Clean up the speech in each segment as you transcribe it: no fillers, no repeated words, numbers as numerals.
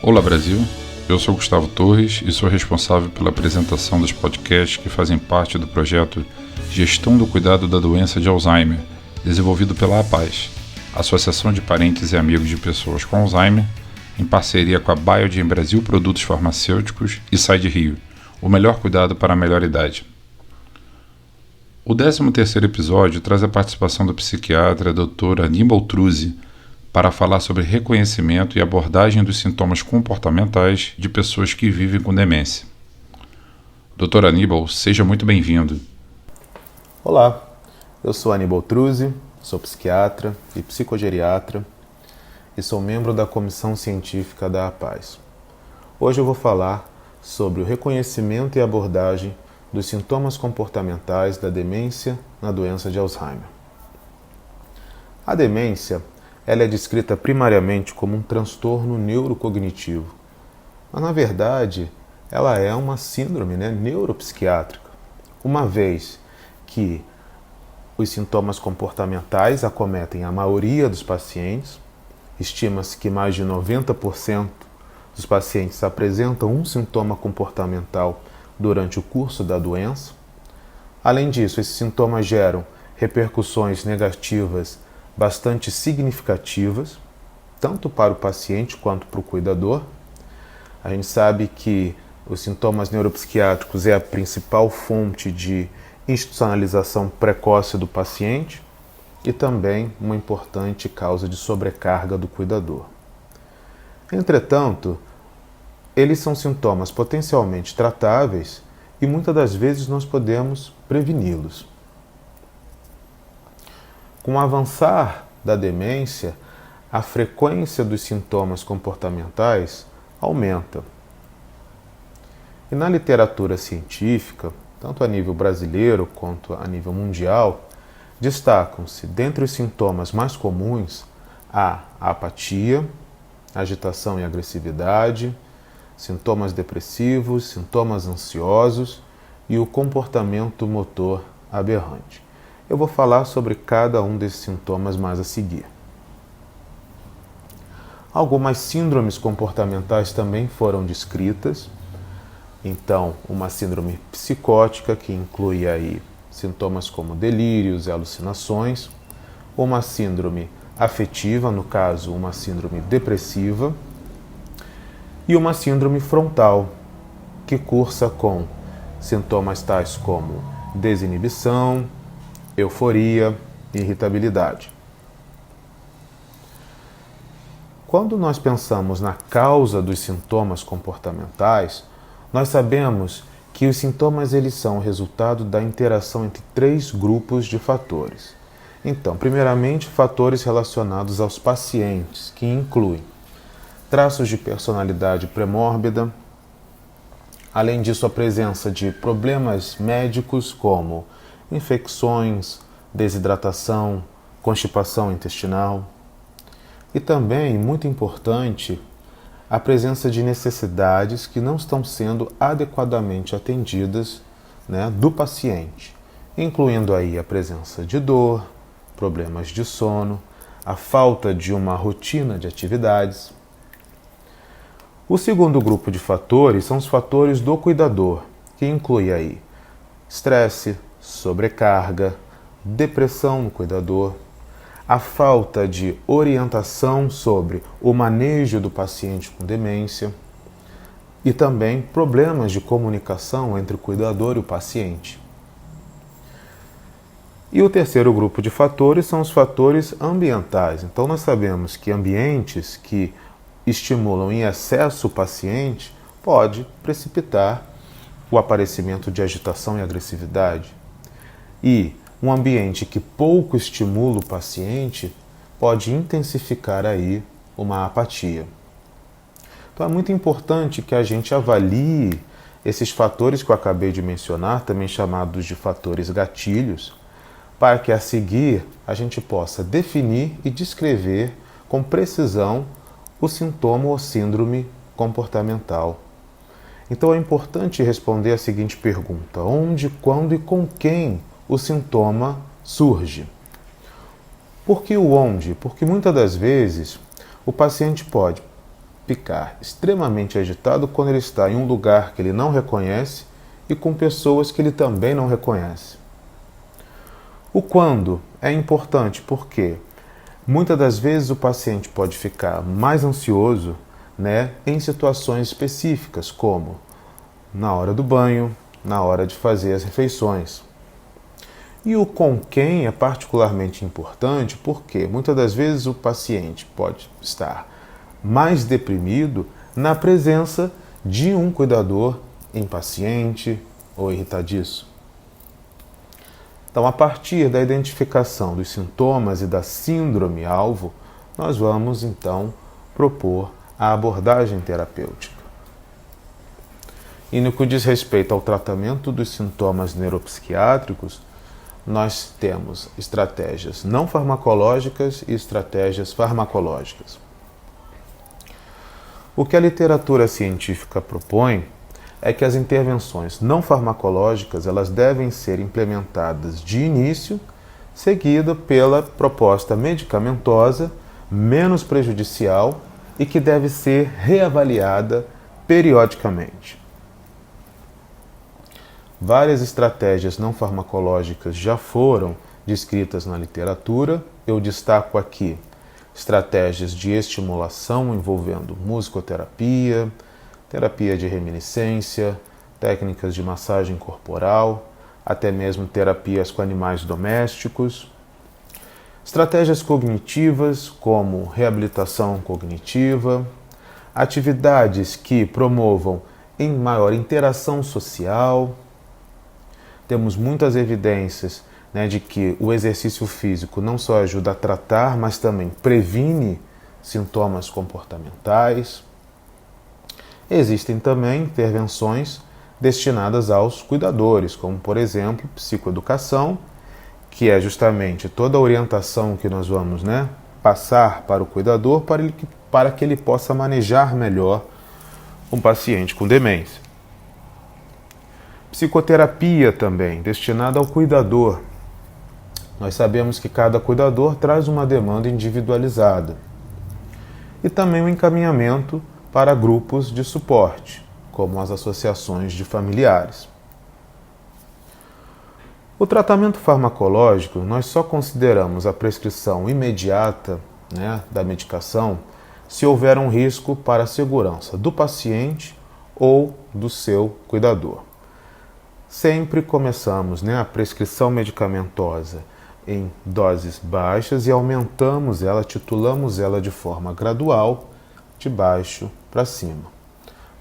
Olá Brasil, eu sou Gustavo Torres e sou responsável pela apresentação dos podcasts que fazem parte do projeto Gestão do Cuidado da Doença de Alzheimer, desenvolvido pela APAS, Associação de Parentes e Amigos de Pessoas com Alzheimer, em parceria com a Biogen Brasil Produtos Farmacêuticos e Side Rio, o melhor cuidado para a melhor idade. O 13º episódio traz a participação do psiquiatra Dr. Aníbal Truzzi para falar sobre reconhecimento e abordagem dos sintomas comportamentais de pessoas que vivem com demência. Dr. Aníbal, seja muito bem-vindo. Olá, eu sou Aníbal Truzzi, sou psiquiatra e psicogeriatra e sou membro da comissão científica da APAS. Hoje eu vou falar sobre o reconhecimento e abordagem dos sintomas comportamentais da demência na doença de Alzheimer. A demência ela é descrita primariamente como um transtorno neurocognitivo, mas na verdade ela é uma síndrome neuropsiquiátrica, uma vez que os sintomas comportamentais acometem a maioria dos pacientes. Estima-se que mais de 90% dos pacientes apresentam um sintoma comportamental durante o curso da doença. Além disso, esses sintomas geram repercussões negativas bastante significativas, tanto para o paciente quanto para o cuidador. A gente sabe que os sintomas neuropsiquiátricos é a principal fonte de institucionalização precoce do paciente e também uma importante causa de sobrecarga do cuidador. Entretanto, eles são sintomas potencialmente tratáveis e muitas das vezes nós podemos preveni-los. Com o avançar da demência, a frequência dos sintomas comportamentais aumenta. E na literatura científica, tanto a nível brasileiro quanto a nível mundial, destacam-se, dentre os sintomas mais comuns, a apatia, agitação e agressividade, sintomas depressivos, sintomas ansiosos e o comportamento motor aberrante. Eu vou falar sobre cada um desses sintomas mais a seguir. Algumas síndromes comportamentais também foram descritas. Então, uma síndrome psicótica, que inclui aí sintomas como delírios e alucinações, uma síndrome afetiva, no caso, uma síndrome depressiva, e uma síndrome frontal, que cursa com sintomas tais como desinibição, euforia e irritabilidade. Quando nós pensamos na causa dos sintomas comportamentais, nós sabemos que os sintomas eles são o resultado da interação entre 3 grupos de fatores. Então, primeiramente, fatores relacionados aos pacientes, que incluem traços de personalidade pré-mórbida, além disso a presença de problemas médicos como infecções, desidratação, constipação intestinal e também, muito importante, a presença de necessidades que não estão sendo adequadamente atendidas do paciente, incluindo aí a presença de dor, problemas de sono, a falta de uma rotina de atividades. O segundo grupo de fatores são os fatores do cuidador, que inclui aí estresse, sobrecarga, depressão no cuidador, a falta de orientação sobre o manejo do paciente com demência e também problemas de comunicação entre o cuidador e o paciente. E o terceiro grupo de fatores são os fatores ambientais. Então nós sabemos que ambientes que estimulam em excesso o paciente pode precipitar o aparecimento de agitação e agressividade. E um ambiente que pouco estimula o paciente pode intensificar aí uma apatia. Então é muito importante que a gente avalie esses fatores que eu acabei de mencionar, também chamados de fatores gatilhos, para que a seguir a gente possa definir e descrever com precisão o sintoma ou síndrome comportamental. Então é importante responder a seguinte pergunta: onde, quando e com quem o sintoma surge? Por que o onde? Porque muitas das vezes o paciente pode ficar extremamente agitado quando ele está em um lugar que ele não reconhece e com pessoas que ele também não reconhece. O quando é importante porque muitas das vezes o paciente pode ficar mais ansioso, em situações específicas, como na hora do banho, na hora de fazer as refeições. E o com quem é particularmente importante porque muitas das vezes o paciente pode estar mais deprimido na presença de um cuidador impaciente ou irritadiço. Então, a partir da identificação dos sintomas e da síndrome-alvo, nós vamos, então, propor a abordagem terapêutica. E no que diz respeito ao tratamento dos sintomas neuropsiquiátricos, nós temos estratégias não farmacológicas e estratégias farmacológicas. O que a literatura científica propõe é que as intervenções não farmacológicas elas devem ser implementadas de início, seguida pela proposta medicamentosa menos prejudicial e que deve ser reavaliada periodicamente. Várias estratégias não farmacológicas já foram descritas na literatura. Eu destaco aqui estratégias de estimulação envolvendo musicoterapia, terapia de reminiscência, técnicas de massagem corporal, até mesmo terapias com animais domésticos. Estratégias cognitivas, como reabilitação cognitiva, atividades que promovam em maior interação social. Temos muitas evidências de que o exercício físico não só ajuda a tratar, mas também previne sintomas comportamentais. Existem também intervenções destinadas aos cuidadores, como, por exemplo, psicoeducação, que é justamente toda a orientação que nós vamos passar para o cuidador para que ele possa manejar melhor um paciente com demência. Psicoterapia também, destinada ao cuidador. Nós sabemos que cada cuidador traz uma demanda individualizada. E também o encaminhamento para grupos de suporte, como as associações de familiares. O tratamento farmacológico, nós só consideramos a prescrição imediata da medicação se houver um risco para a segurança do paciente ou do seu cuidador. Sempre começamos a prescrição medicamentosa em doses baixas e aumentamos ela, titulamos ela de forma gradual, de baixo para cima.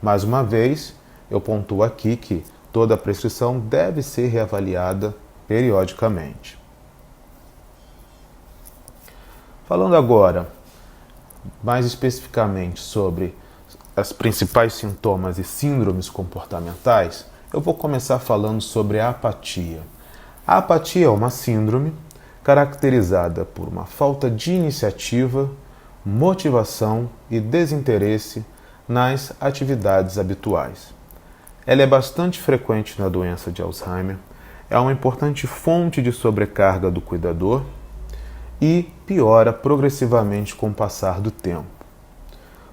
Mais uma vez, eu pontuo aqui que toda a prescrição deve ser reavaliada periodicamente. Falando agora, mais especificamente sobre os principais sintomas e síndromes comportamentais, eu vou começar falando sobre a apatia. A apatia é uma síndrome caracterizada por uma falta de iniciativa, motivação e desinteresse nas atividades habituais. Ela é bastante frequente na doença de Alzheimer, é uma importante fonte de sobrecarga do cuidador e piora progressivamente com o passar do tempo.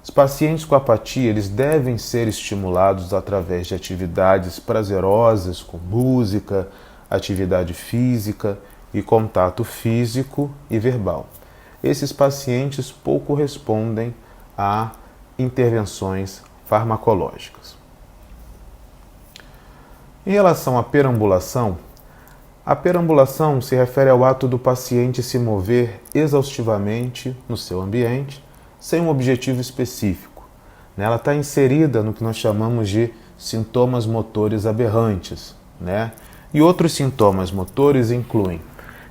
Os pacientes com apatia eles devem ser estimulados através de atividades prazerosas, com música, atividade física e contato físico e verbal. Esses pacientes pouco respondem a intervenções farmacológicas. Em relação à perambulação, a perambulação se refere ao ato do paciente se mover exaustivamente no seu ambiente, sem um objetivo específico. Ela está inserida no que nós chamamos de sintomas motores aberrantes. E outros sintomas motores incluem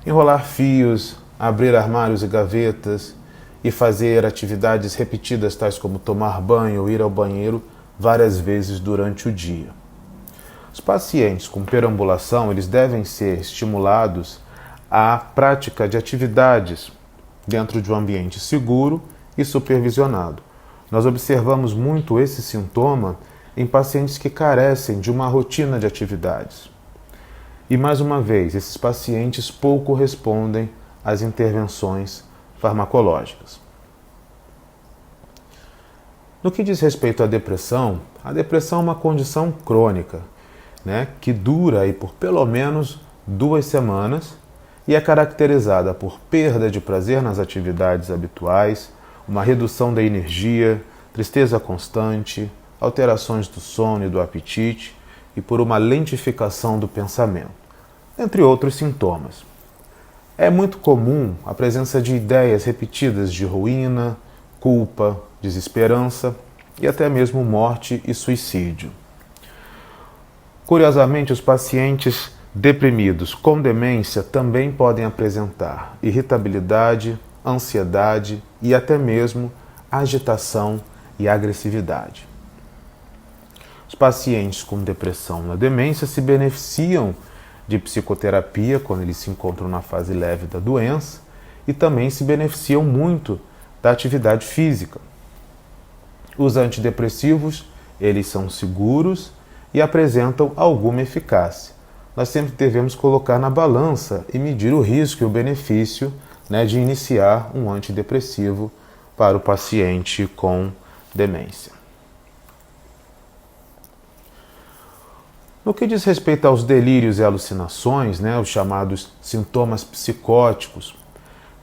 enrolar fios, abrir armários e gavetas e fazer atividades repetidas tais como tomar banho ou ir ao banheiro várias vezes durante o dia. Os pacientes com perambulação eles devem ser estimulados à prática de atividades dentro de um ambiente seguro e supervisionado. Nós observamos muito esse sintoma em pacientes que carecem de uma rotina de atividades. E mais uma vez, esses pacientes pouco respondem às intervenções farmacológicas. No que diz respeito à depressão, a depressão é uma condição crônica, que dura aí por pelo menos 2 semanas e é caracterizada por perda de prazer nas atividades habituais, uma redução da energia, tristeza constante, alterações do sono e do apetite e por uma lentificação do pensamento, entre outros sintomas. É muito comum a presença de ideias repetidas de ruína, culpa, desesperança e até mesmo morte e suicídio. Curiosamente, os pacientes deprimidos com demência também podem apresentar irritabilidade, ansiedade e até mesmo agitação e agressividade. Os pacientes com depressão na demência se beneficiam de psicoterapia quando eles se encontram na fase leve da doença e também se beneficiam muito da atividade física. Os antidepressivos, eles são seguros e apresentam alguma eficácia. Nós sempre devemos colocar na balança e medir o risco e o benefício de iniciar um antidepressivo para o paciente com demência. No que diz respeito aos delírios e alucinações, os chamados sintomas psicóticos,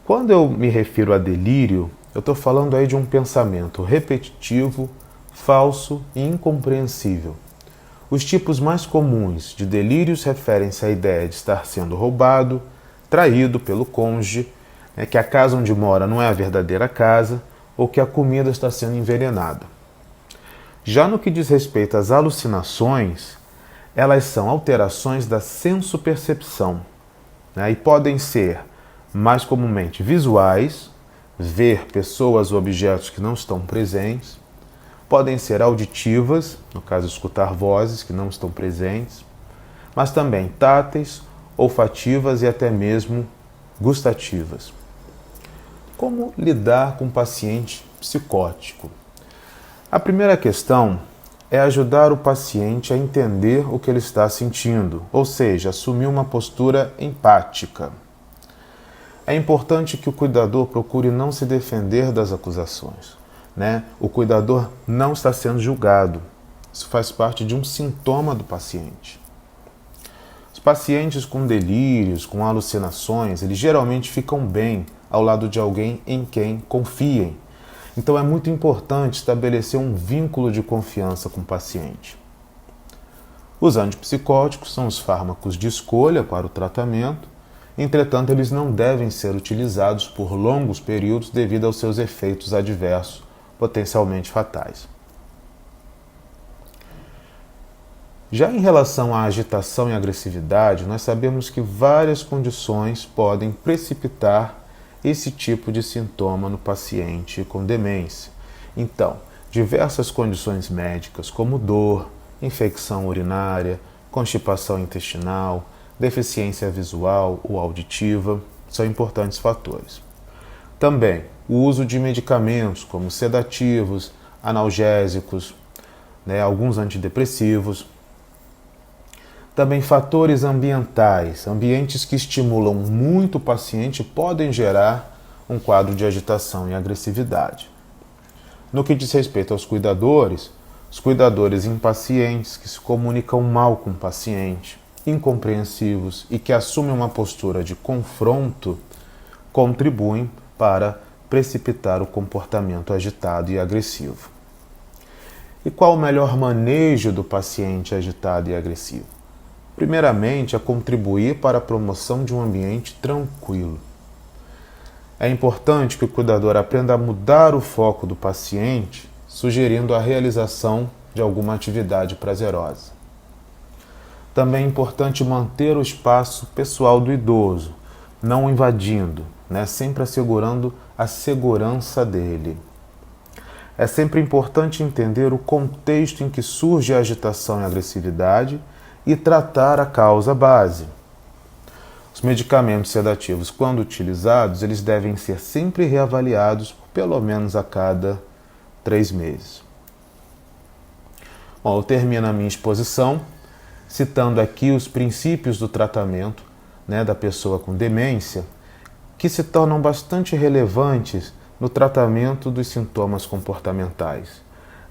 quando eu me refiro a delírio, eu estou falando aí de um pensamento repetitivo, falso e incompreensível. Os tipos mais comuns de delírios referem-se à ideia de estar sendo roubado, traído pelo cônjuge, que a casa onde mora não é a verdadeira casa ou que a comida está sendo envenenada. Já no que diz respeito às alucinações, elas são alterações da sensopercepção, e podem ser mais comumente visuais, ver pessoas ou objetos que não estão presentes, podem ser auditivas, no caso escutar vozes que não estão presentes, mas também táteis, olfativas e até mesmo gustativas. Como lidar com um paciente psicótico? A primeira questão é ajudar o paciente a entender o que ele está sentindo, ou seja, assumir uma postura empática. É importante que o cuidador procure não se defender das acusações. O cuidador não está sendo julgado. Isso faz parte de um sintoma do paciente. Os pacientes com delírios, com alucinações, eles geralmente ficam bem ao lado de alguém em quem confiem. Então é muito importante estabelecer um vínculo de confiança com o paciente. Os antipsicóticos são os fármacos de escolha para o tratamento, entretanto eles não devem ser utilizados por longos períodos devido aos seus efeitos adversos, potencialmente fatais. Já em relação à agitação e agressividade, nós sabemos que várias condições podem precipitar esse tipo de sintoma no paciente com demência. Então, diversas condições médicas como dor, infecção urinária, constipação intestinal, deficiência visual ou auditiva são importantes fatores. Também o uso de medicamentos como sedativos, analgésicos, alguns antidepressivos. Também fatores ambientais, ambientes que estimulam muito o paciente podem gerar um quadro de agitação e agressividade. No que diz respeito aos cuidadores, os cuidadores impacientes que se comunicam mal com o paciente, incompreensivos e que assumem uma postura de confronto, contribuem para precipitar o comportamento agitado e agressivo. E qual o melhor manejo do paciente agitado e agressivo? Primeiramente, é contribuir para a promoção de um ambiente tranquilo. É importante que o cuidador aprenda a mudar o foco do paciente, sugerindo a realização de alguma atividade prazerosa. Também é importante manter o espaço pessoal do idoso, não o invadindo, sempre assegurando a segurança dele. É sempre importante entender o contexto em que surge a agitação e a agressividade e tratar a causa base. Os medicamentos sedativos, quando utilizados, eles devem ser sempre reavaliados pelo menos a cada 3 meses. Bom, eu termino a minha exposição citando aqui os princípios do tratamento da pessoa com demência, que se tornam bastante relevantes no tratamento dos sintomas comportamentais.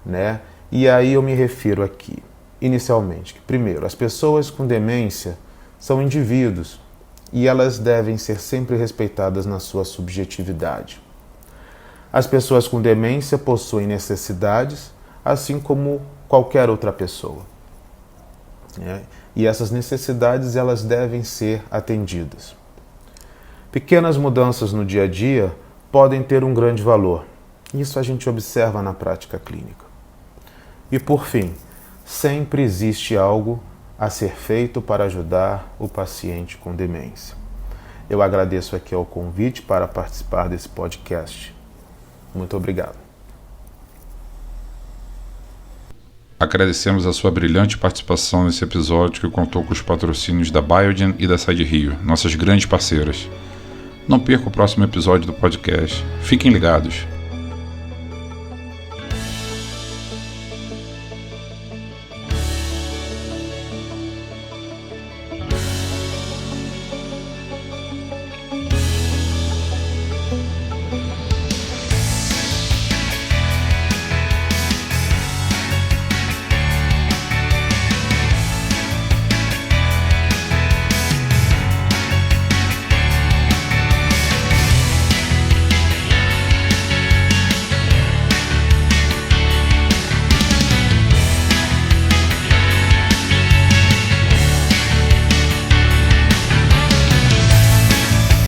né? E aí eu me refiro aqui, inicialmente, que primeiro, as pessoas com demência são indivíduos e elas devem ser sempre respeitadas na sua subjetividade. As pessoas com demência possuem necessidades, assim como qualquer outra pessoa, né? E essas necessidades elas devem ser atendidas. Pequenas mudanças no dia a dia podem ter um grande valor. Isso a gente observa na prática clínica. E por fim, sempre existe algo a ser feito para ajudar o paciente com demência. Eu agradeço aqui ao convite para participar desse podcast. Muito obrigado. Agradecemos a sua brilhante participação nesse episódio que contou com os patrocínios da Biogen e da Side Rio, nossas grandes parceiras. Não perca o próximo episódio do podcast. Fiquem ligados.